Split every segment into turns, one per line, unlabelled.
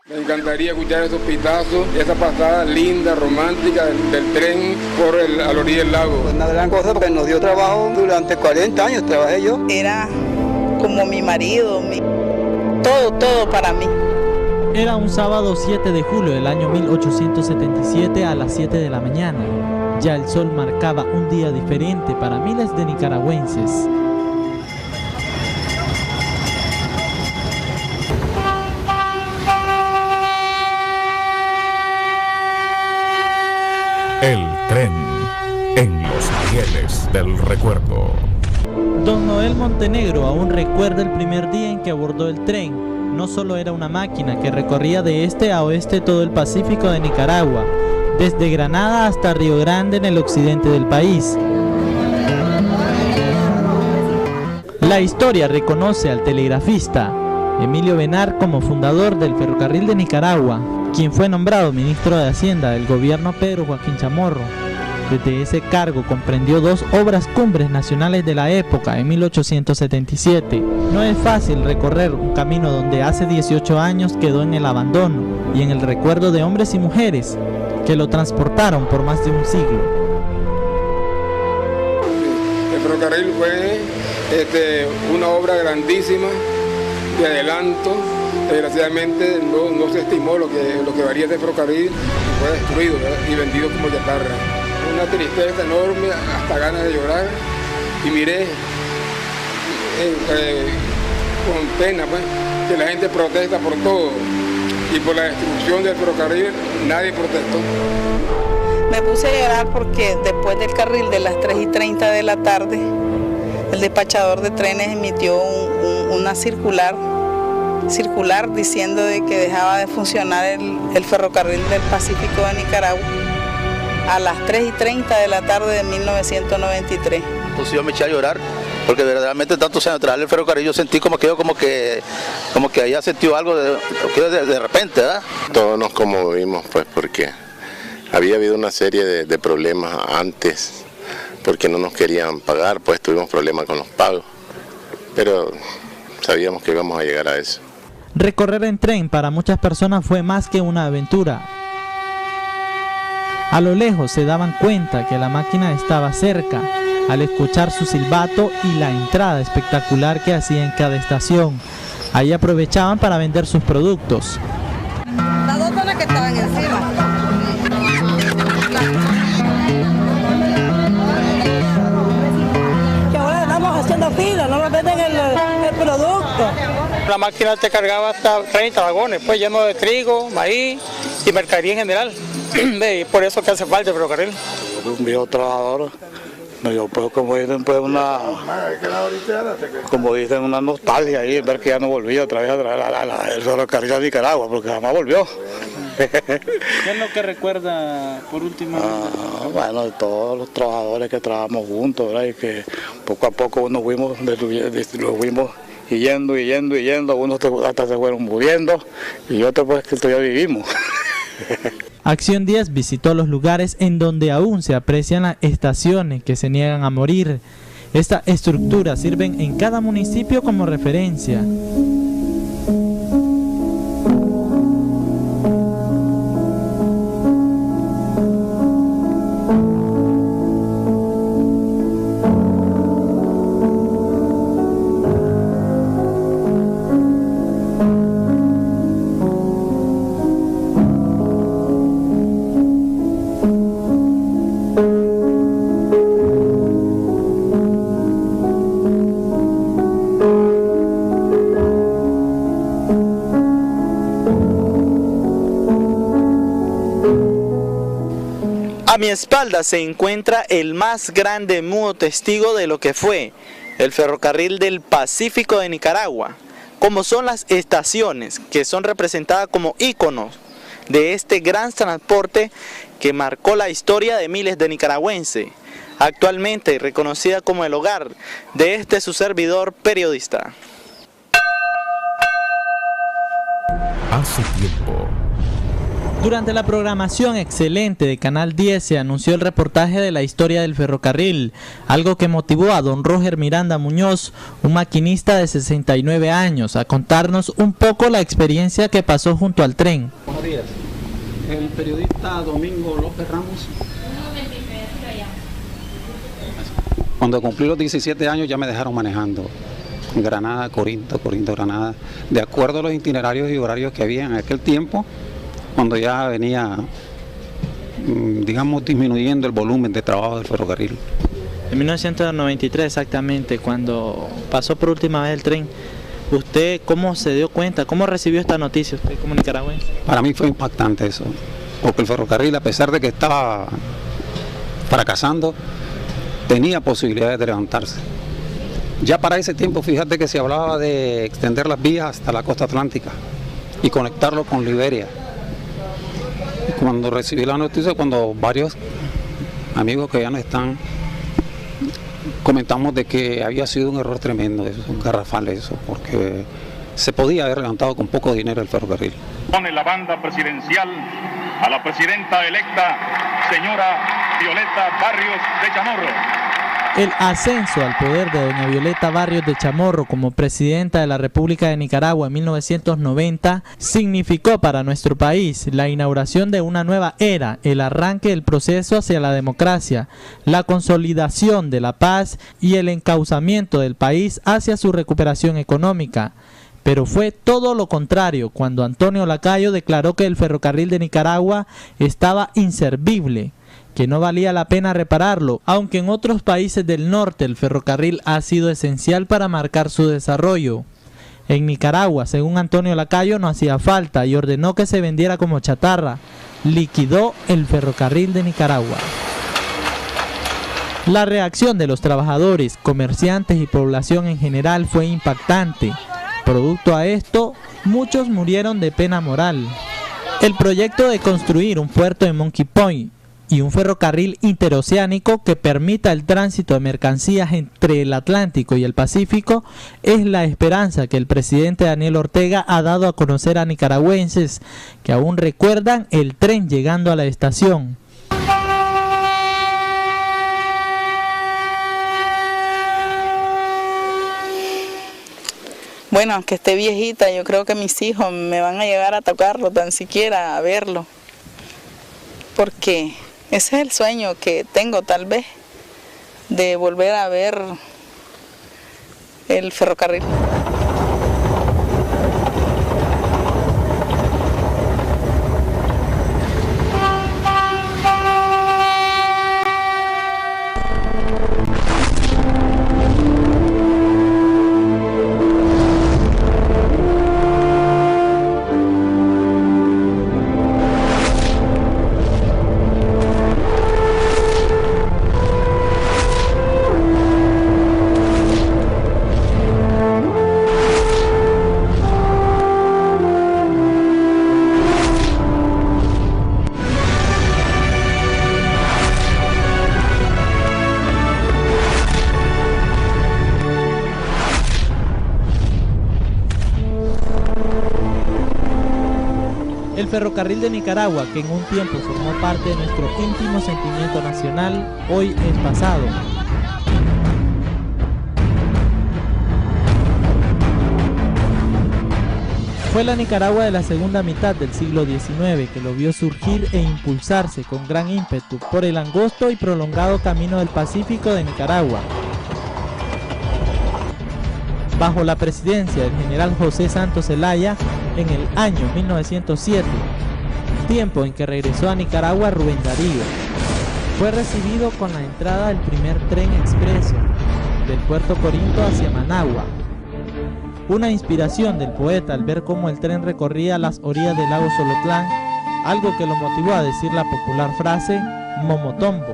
Me encantaría escuchar esos pitazos, esa pasada linda, romántica del tren por a la orilla del lago.
Pues una gran cosa porque nos dio trabajo durante 40 años, trabajé yo.
Era como mi marido, todo para mí.
Era un sábado 7 de julio del año 1877 a las 7 de la mañana. Ya el sol marcaba un día diferente para miles de nicaragüenses.
El tren en los rieles del recuerdo.
Don Noel Montenegro aún recuerda el primer día en que abordó el tren. No solo era una máquina que recorría de este a oeste todo el Pacífico de Nicaragua, desde Granada hasta Río Grande en el occidente del país. La historia reconoce al telegrafista Emilio Benar como fundador del Ferrocarril de Nicaragua, quien fue nombrado ministro de Hacienda del gobierno Pedro Joaquín Chamorro. Desde ese cargo comprendió dos obras cumbres nacionales de la época en 1877. No es fácil recorrer un camino donde hace 18 años quedó en el abandono y en el recuerdo de hombres y mujeres que lo transportaron por más de un siglo.
El ferrocarril fue una obra grandísima de adelanto. Desgraciadamente no se estimó lo que varía este ferrocarril y fue destruido, ¿verdad? Y vendido como chatarra. Una tristeza enorme, hasta ganas de llorar, y miré con pena pues, que la gente protesta por todo, y por la destrucción del ferrocarril nadie protestó.
Me puse a llorar porque después del carril de las 3:30 de la tarde, el despachador de trenes emitió una circular diciendo de que dejaba de funcionar el ferrocarril del Pacífico de Nicaragua a las 3:30 de la tarde de 1993.
Pues yo me eché a llorar porque verdaderamente tantos años tras el ferrocarril yo sentí como que había sentido algo de repente, ¿verdad?
Todos nos conmovimos pues porque había habido una serie de problemas antes porque no nos querían pagar, pues tuvimos problemas con los pagos, pero sabíamos que íbamos a llegar a eso.
Recorrer en tren para muchas personas fue más que una aventura. A lo lejos se daban cuenta que la máquina estaba cerca, al escuchar su silbato y la entrada espectacular que hacía en cada estación. Ahí aprovechaban para vender sus productos.
Las dos zonas que estaban encima.
Que ahora estamos haciendo fila, no nos venden el producto.
La máquina te cargaba hasta 30 vagones, pues lleno de trigo, maíz y mercadería en general. Y por eso que hace falta el ferrocarril.
Un viejo trabajador, yo pues como dicen pues una nostalgia ahí, ver que ya no volvía otra vez el ferrocarril de Nicaragua, porque jamás volvió.
¿Qué es lo que recuerda por último?
Bueno, todos los trabajadores que trabajamos juntos, ¿verdad? Y que poco a poco nos fuimos yendo, algunos hasta se fueron muriendo y otros pues que todavía vivimos.
Acción 10 visitó los lugares en donde aún se aprecian las estaciones que se niegan a morir. Estas estructuras sirven en cada municipio como referencia.
A mi espalda se encuentra el más grande mudo testigo de lo que fue el ferrocarril del Pacífico de Nicaragua, como son las estaciones que son representadas como íconos de este gran transporte que marcó la historia de miles de nicaragüenses, actualmente reconocida como el hogar de su servidor periodista.
Hace tiempo,
Durante la programación excelente de Canal 10 se anunció el reportaje de la historia del ferrocarril, algo que motivó a don Roger Miranda Muñoz, un maquinista de 69 años, a contarnos un poco la experiencia que pasó junto al tren.
Buenos días. El periodista Domingo López Ramos. Cuando cumplí los 17 años ya me dejaron manejando Granada, Corinto, Granada, de acuerdo a los itinerarios y horarios que había en aquel tiempo, cuando ya venía, digamos, disminuyendo el volumen de trabajo del ferrocarril.
En 1993 exactamente, cuando pasó por última vez el tren, ¿usted cómo se dio cuenta, cómo recibió esta noticia usted como nicaragüense?
Para mí fue impactante eso, porque el ferrocarril, a pesar de que estaba fracasando, tenía posibilidades de levantarse. Ya para ese tiempo, fíjate que se hablaba de extender las vías hasta la costa atlántica y conectarlo con Liberia. Cuando recibí la noticia, cuando varios amigos que ya no están, comentamos de que había sido un error tremendo, eso, un garrafal eso, porque se podía haber levantado con poco dinero el ferrocarril.
Pone la banda presidencial a la presidenta electa, señora Violeta Barrios de Chamorro.
El ascenso al poder de doña Violeta Barrios de Chamorro como presidenta de la República de Nicaragua en 1990 significó para nuestro país la inauguración de una nueva era, el arranque del proceso hacia la democracia, la consolidación de la paz y el encauzamiento del país hacia su recuperación económica. Pero fue todo lo contrario cuando Antonio Lacayo declaró que el ferrocarril de Nicaragua estaba inservible, que no valía la pena repararlo, aunque en otros países del norte el ferrocarril ha sido esencial para marcar su desarrollo. En Nicaragua, según Antonio Lacayo, no hacía falta y ordenó que se vendiera como chatarra. Liquidó el ferrocarril de Nicaragua. La reacción de los trabajadores, comerciantes y población en general fue impactante. Producto a esto, muchos murieron de pena moral. El proyecto de construir un puerto en Monkey Point y un ferrocarril interoceánico que permita el tránsito de mercancías entre el Atlántico y el Pacífico es la esperanza que el presidente Daniel Ortega ha dado a conocer a nicaragüenses que aún recuerdan el tren llegando a la estación.
Bueno, aunque esté viejita, yo creo que mis hijos me van a llegar a tocarlo, tan siquiera a verlo, porque ese es el sueño que tengo tal vez, de volver a ver el ferrocarril.
El ferrocarril de Nicaragua, que en un tiempo formó parte de nuestro íntimo sentimiento nacional, hoy es pasado. Fue la Nicaragua de la segunda mitad del siglo XIX que lo vio surgir e impulsarse con gran ímpetu por el angosto y prolongado camino del Pacífico de Nicaragua. Bajo la presidencia del general José Santos Zelaya en el año 1907, tiempo en que regresó a Nicaragua Rubén Darío. Fue recibido con la entrada del primer tren expreso del puerto Corinto hacia Managua. Una inspiración del poeta al ver cómo el tren recorría las orillas del lago Solotlán, algo que lo motivó a decir la popular frase momotombo,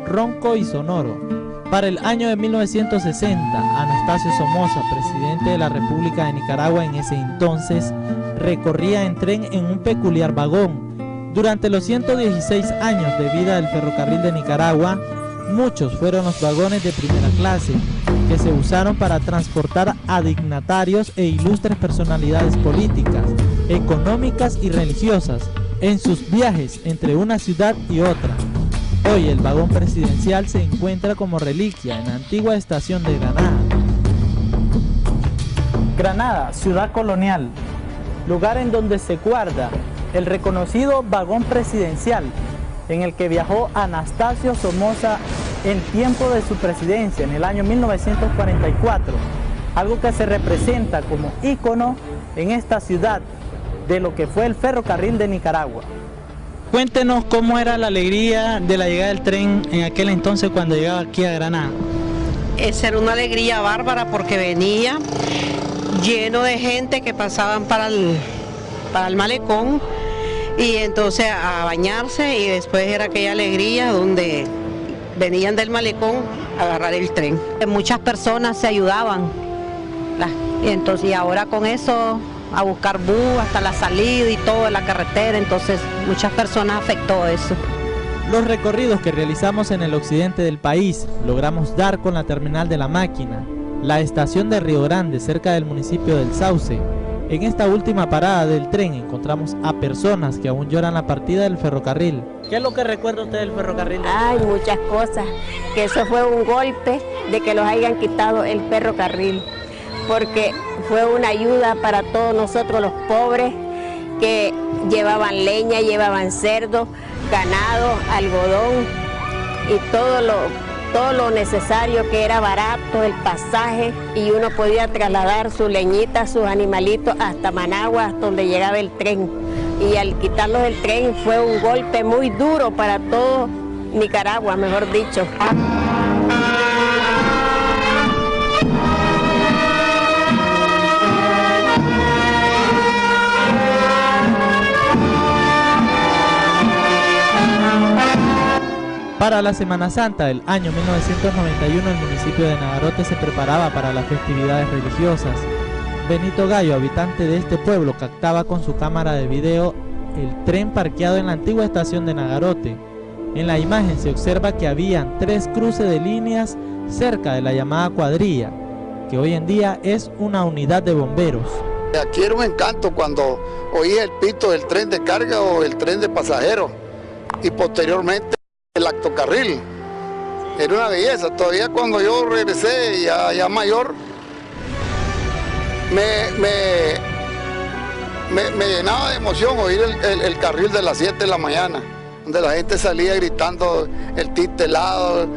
ronco y sonoro. Para el año de 1960, Anastasio Somoza, presidente de la República de Nicaragua en ese entonces, recorría en tren en un peculiar vagón. Durante los 116 años de vida del ferrocarril de Nicaragua, muchos fueron los vagones de primera clase que se usaron para transportar a dignatarios e ilustres personalidades políticas, económicas y religiosas, en sus viajes entre una ciudad y otra. Hoy el vagón presidencial se encuentra como reliquia en la antigua estación de Granada. Granada, ciudad colonial, lugar en donde se guarda el reconocido vagón presidencial en el que viajó Anastasio Somoza en tiempo de su presidencia en el año 1944, algo que se representa como ícono en esta ciudad de lo que fue el ferrocarril de Nicaragua. Cuéntenos cómo era la alegría de la llegada del tren en aquel entonces cuando llegaba aquí a Granada.
Esa era una alegría bárbara porque venía lleno de gente que pasaban para el malecón y entonces a bañarse, y después era aquella alegría donde venían del malecón a agarrar el tren.
Muchas personas se ayudaban, y entonces y ahora con eso a buscar bus hasta la salida y todo en la carretera, entonces muchas personas afectó eso.
Los recorridos que realizamos en el occidente del país logramos dar con la terminal de La Máquina, la estación de Río Grande cerca del municipio del Sauce. En esta última parada del tren encontramos a personas que aún lloran la partida del ferrocarril. ¿Qué es lo que recuerda usted del ferrocarril?
Ay, muchas cosas, que eso fue un golpe de que los hayan quitado el ferrocarril, porque fue una ayuda para todos nosotros los pobres que llevaban leña, llevaban cerdo, ganado, algodón y todo lo necesario, que era barato, el pasaje, y uno podía trasladar su leñita, sus animalitos hasta Managua, hasta donde llegaba el tren. Y al quitarlos del tren fue un golpe muy duro para todo Nicaragua, mejor dicho.
Para la Semana Santa del año 1991, el municipio de Nagarote se preparaba para las festividades religiosas. Benito Gallo, habitante de este pueblo, captaba con su cámara de video el tren parqueado en la antigua estación de Nagarote. En la imagen se observa que habían 3 cruces de líneas cerca de la llamada cuadrilla, que hoy en día es una unidad de bomberos.
Aquí era un encanto cuando oía el pito del tren de carga o el tren de pasajeros, y posteriormente el autocarril. Era una belleza. Todavía cuando yo regresé ya mayor, me llenaba de emoción oír el carril de las 7 de la mañana, donde la gente salía gritando el tistelado,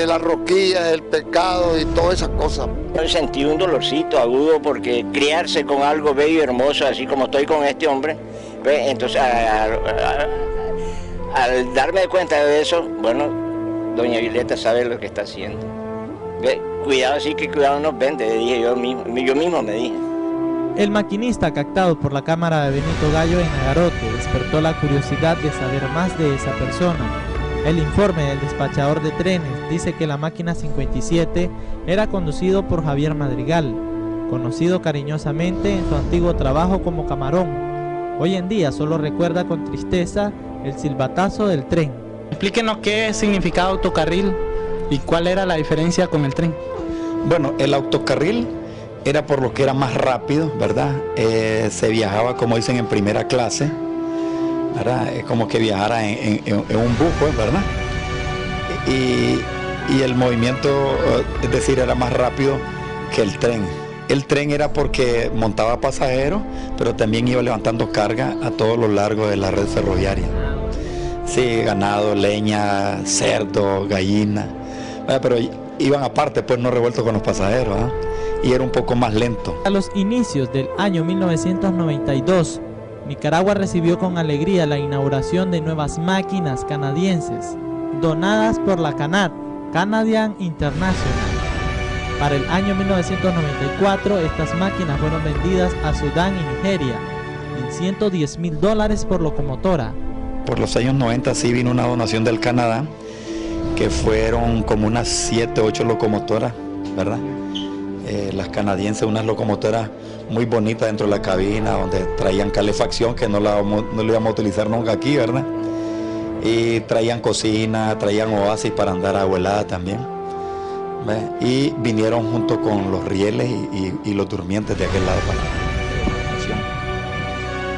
las rosquillas, el pescado y todas esas cosas.
Yo sentí un dolorcito agudo porque criarse con algo bello y hermoso, así como estoy con este hombre, entonces al darme cuenta de eso, bueno, doña Violeta sabe lo que está haciendo. Cuidado, sí que cuidado nos vende, dije yo mismo me dije.
El maquinista captado por la cámara de Benito Gallo en Nagarote despertó la curiosidad de saber más de esa persona. El informe del despachador de trenes dice que la máquina 57 era conducido por Javier Madrigal, conocido cariñosamente en su antiguo trabajo como camarón. Hoy en día solo recuerda con tristeza el silbatazo del tren. Explíquenos qué significaba autocarril y cuál era la diferencia con el tren.
Bueno, el autocarril era por lo que era más rápido, ¿verdad? Se viajaba, como dicen, en primera clase, ¿verdad? Es como que viajara en un bus, pues, ¿verdad? Y el movimiento, es decir, era más rápido que el tren. El tren era porque montaba pasajeros, pero también iba levantando carga a todo lo largo de la red ferroviaria. Sí, ganado, leña, cerdo, gallina, pero iban aparte, pues no revueltos con los pasajeros, ¿eh? Y era un poco más lento.
A los inicios del año 1992, Nicaragua recibió con alegría la inauguración de nuevas máquinas canadienses, donadas por la CANAT, Canadian International. Para el año 1994, estas máquinas fueron vendidas a Sudán y Nigeria en $110,000 por locomotora.
Por los años 90 sí vino una donación del Canadá, que fueron como unas 7 o 8 locomotoras, ¿verdad? Las canadienses, unas locomotoras muy bonitas dentro de la cabina, donde traían calefacción, que no lo íbamos a utilizar nunca aquí, ¿verdad? Y traían cocina, traían oasis para andar abuelada también, ¿ves? Y vinieron junto con los rieles y los durmientes de aquel lado para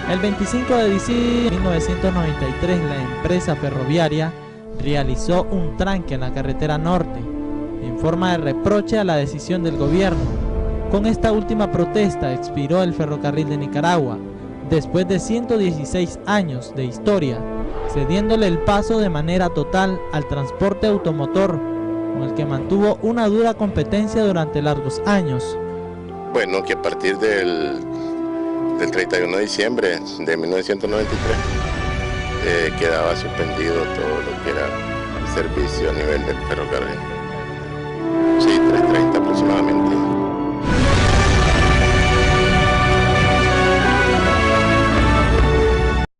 la
El 25 de diciembre de 1993, la empresa ferroviaria realizó un tranque en la carretera norte, en forma de reproche a la decisión del gobierno. Con esta última protesta expiró el ferrocarril de Nicaragua, después de 116 años de historia, cediéndole el paso de manera total al transporte automotor, con el que mantuvo una dura competencia durante largos años.
Bueno, que a partir del 31 de diciembre de 1993 quedaba suspendido todo lo que era el servicio a nivel del ferrocarril.